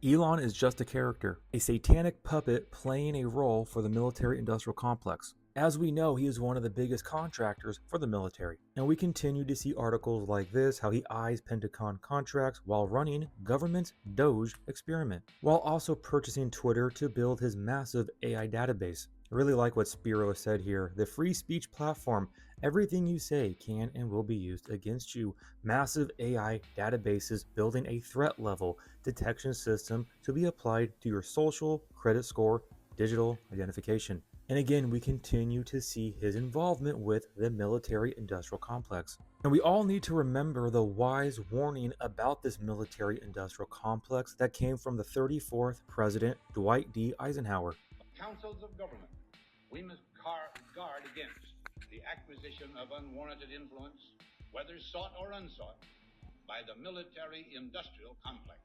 Elon is just a character, a satanic puppet playing a role for the military-industrial complex. As we know, he is one of the biggest contractors for the military, and we continue to see articles like this, how he eyes Pentagon contracts while running government's Doge experiment, while also purchasing Twitter to build his massive AI database. I really like what Spiro said here. The free speech platform, everything you say can and will be used against you. Massive AI databases building a threat level detection system to be applied to your social, credit score, digital identification. And again, we continue to see his involvement with the military-industrial complex. And we all need to remember the wise warning about this military-industrial complex that came from the 34th President Dwight D. Eisenhower. Councils of government, we must guard against the acquisition of unwarranted influence, whether sought or unsought, by the military-industrial complex.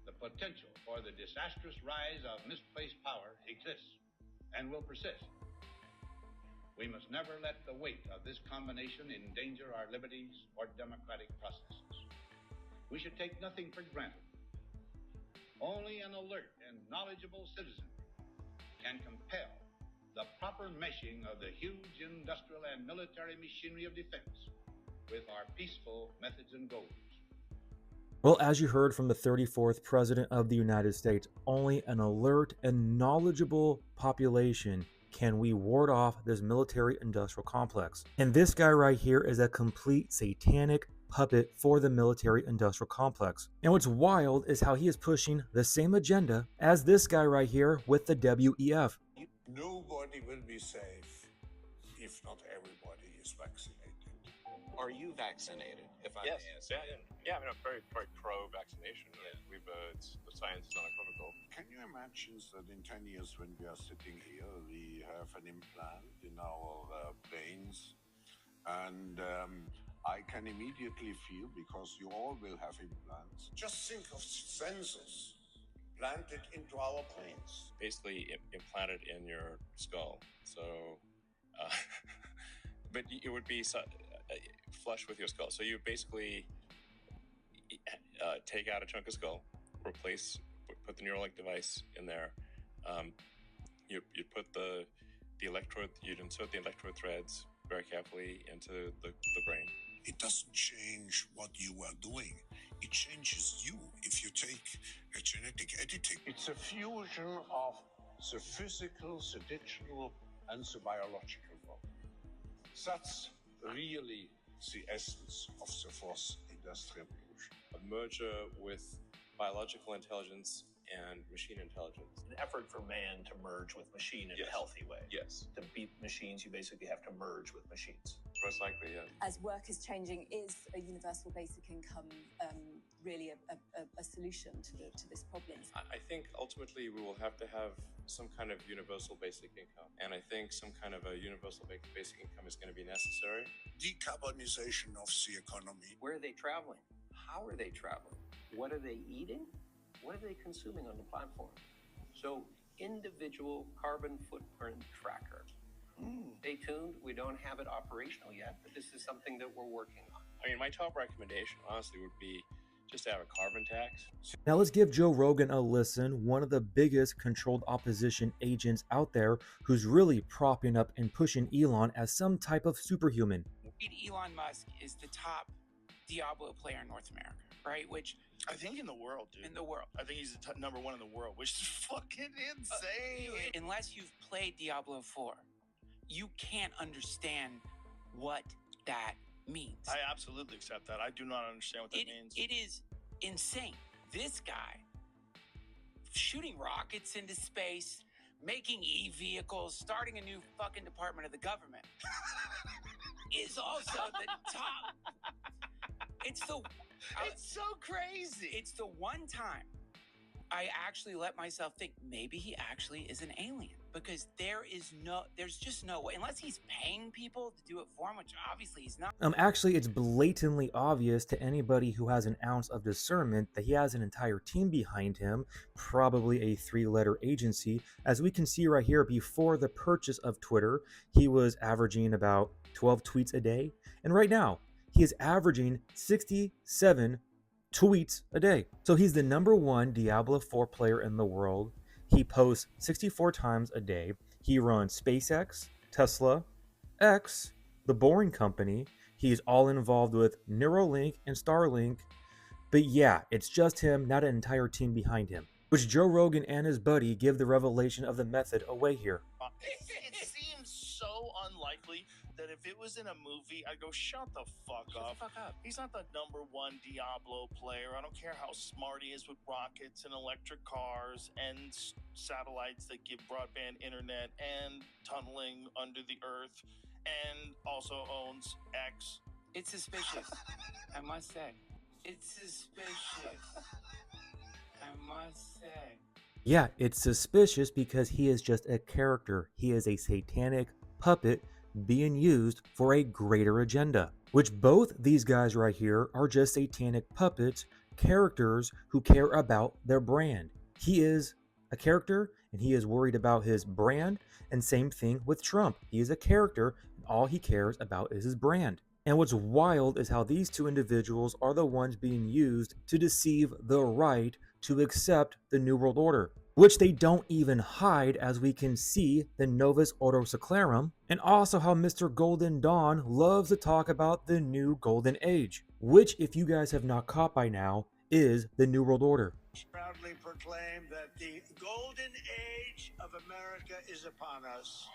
The potential for the disastrous rise of misplaced power exists and will persist. We must never let the weight of this combination endanger our liberties or democratic processes. We should take nothing for granted. Only an alert and knowledgeable citizen can compel the proper meshing of the huge industrial and military machinery of defense with our peaceful methods and goals. Well, as you heard from the 34th President of the United States, only an alert and knowledgeable population can we ward off this military-industrial complex. And this guy right here is a complete satanic puppet for the military-industrial complex. And what's wild is how he is pushing the same agenda as this guy right here with the WEF. Nobody will be safe if not everybody is vaccinated. Are you vaccinated? If I Yes. may ask. Yeah. I mean, I'm very pro-vaccination. Yeah. The science is unequivocal. Can you imagine that in 10 years when we are sitting here, we have an implant in our brains, and I can immediately feel, because you all will have implants, just think of sensors planted into our brains. Basically implanted in your skull. So, but it would be flush with your skull. So you basically take out a chunk of skull, put the Neuralink device in there. You put the electrode, you'd insert the electrode threads very carefully into the brain. It doesn't change what you are doing. It changes you if you take a genetic editing. It's a fusion of the physical, the digital, and the biological world. That's really the essence of the fourth industrial revolution. A merger with biological intelligence and machine intelligence. An effort for man to merge with machine in a healthy way. Yes. To beat machines, you basically have to merge with machines. Most likely, yeah. As work is changing, is a universal basic income really a solution to this problem? I think ultimately we will have to have some kind of universal basic income. And I think some kind of a universal basic income is going to be necessary. Decarbonization of the economy. Where are they traveling? How are they traveling? What are they eating? What are they consuming on the platform? So, individual carbon footprint tracker. Stay tuned. We don't have it operational yet, but this is something that we're working on. I mean, my top recommendation, honestly, would be just to have a carbon tax. Now let's give Joe Rogan a listen, one of the biggest controlled opposition agents out there who's really propping up and pushing Elon as some type of superhuman. Elon Musk is the top Diablo player in North America, right? Which I think in the world, dude. in the world. I think he's the number one in the world, which is fucking insane. Unless you've played Diablo 4, you can't understand what that means. I absolutely accept that. I do not understand what that means. It is insane. This guy shooting rockets into space, making e-vehicles, starting a new fucking department of the government is also the top. It's so crazy. It's the one time I actually let myself think maybe he actually is an alien, because there's just no way, unless he's paying people to do it for him, which obviously he's not. Actually, it's blatantly obvious to anybody who has an ounce of discernment that he has an entire team behind him, probably a 3-letter agency. As we can see right here, before the purchase of Twitter, he was averaging about 12 tweets a day. And right now, he is averaging 67 tweets a day. So he's the #1 Diablo 4 player in the world. He posts 64 times a day. He runs SpaceX, Tesla, X, The Boring Company. He's all involved with Neuralink and Starlink. But yeah, it's just him, not an entire team behind him. Which Joe Rogan and his buddy give the revelation of the method away here. It seems so unlikely that if it was in a movie, I'd go, shut the fuck up. He's not the #1 Diablo player. I don't care how smart he is with rockets and electric cars and satellites that give broadband internet and tunneling under the earth, and also owns X. It's suspicious, I must say. It's suspicious, I must say. Yeah, it's suspicious because he is just a character. He is a satanic puppet being used for a greater agenda. Which both these guys right here are just satanic puppets, characters who care about their brand. He is a character and he is worried about his brand, and same thing with Trump. He is a character and all he cares about is his brand. And what's wild is how these two individuals are the ones being used to deceive the right to accept the New World Order, which they don't even hide, as we can see the Novus Ordo Seclorum, and also how Mr. Golden Dawn loves to talk about the New Golden Age, which, if you guys have not caught by now, is the New World Order. Proudly proclaim that the golden age of America is upon us.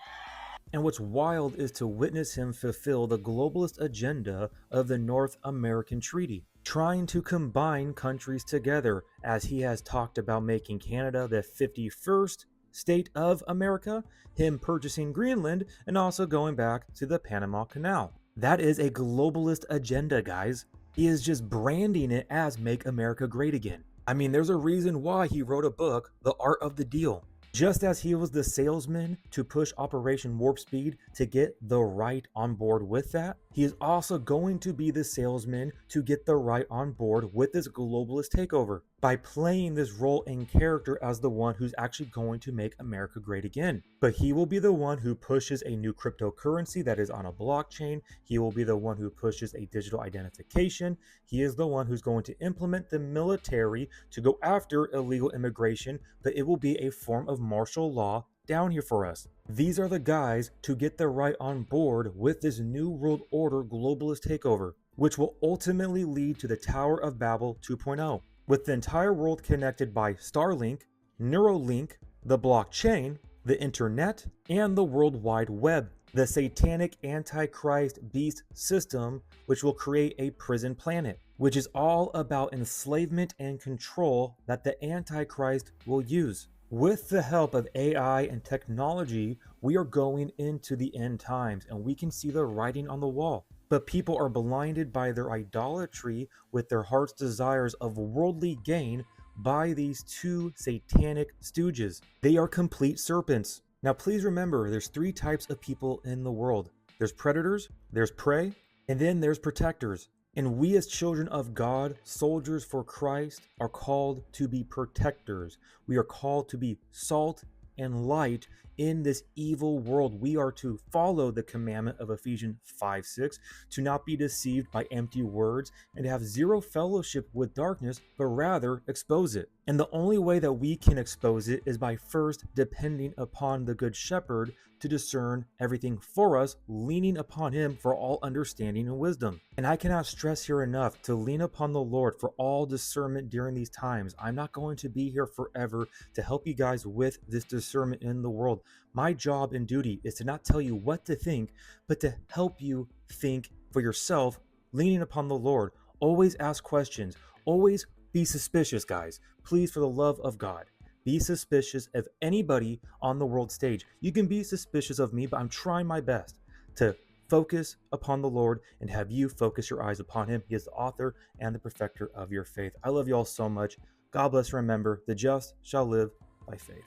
And what's wild is to witness him fulfill the globalist agenda of the North American Treaty, trying to combine countries together, as he has talked about making Canada the 51st state of America, him purchasing Greenland, and also going back to the Panama Canal. That is a globalist agenda, guys. He is just branding it as Make America Great Again. I mean, there's a reason why he wrote a book, The Art of the Deal. Just as he was the salesman to push Operation Warp Speed to get the right on board with that, he is also going to be the salesman to get the right on board with this globalist takeover by playing this role and character as the one who's actually going to make America great again. But he will be the one who pushes a new cryptocurrency that is on a blockchain. He will be the one who pushes a digital identification. He is the one who's going to implement the military to go after illegal immigration, but it will be a form of martial law down here for us. These are the guys to get the right on board with this New World Order globalist takeover, which will ultimately lead to the Tower of Babel 2.0, with the entire world connected by Starlink, Neuralink, the blockchain, the internet, and the World Wide Web, the satanic antichrist beast system, which will create a prison planet, which is all about enslavement and control that the antichrist will use. With the help of AI and technology, we are going into the end times, and we can see the writing on the wall. But people are blinded by their idolatry with their heart's desires of worldly gain by these two satanic stooges. They are complete serpents. Now please remember, there's 3 types of people in the world. There's predators, there's prey, and then there's protectors. And we as children of God, soldiers for Christ, are called to be protectors. We are called to be salt and light in this evil world. We are to follow the commandment of Ephesians 5:6, to not be deceived by empty words and to have zero fellowship with darkness, but rather expose it. And the only way that we can expose it is by first depending upon the Good Shepherd to discern everything for us, leaning upon him for all understanding and wisdom. And I cannot stress here enough to lean upon the Lord for all discernment during these times. I'm not going to be here forever to help you guys with this discernment in the world. My job and duty is to not tell you what to think, but to help you think for yourself, leaning upon the Lord. Always ask questions. Always be suspicious, guys. Please, for the love of God, be suspicious of anybody on the world stage. You can be suspicious of me, but I'm trying my best to focus upon the Lord and have you focus your eyes upon him. He is the author and the perfecter of your faith. I love you all so much. God bless. Remember, the just shall live by faith.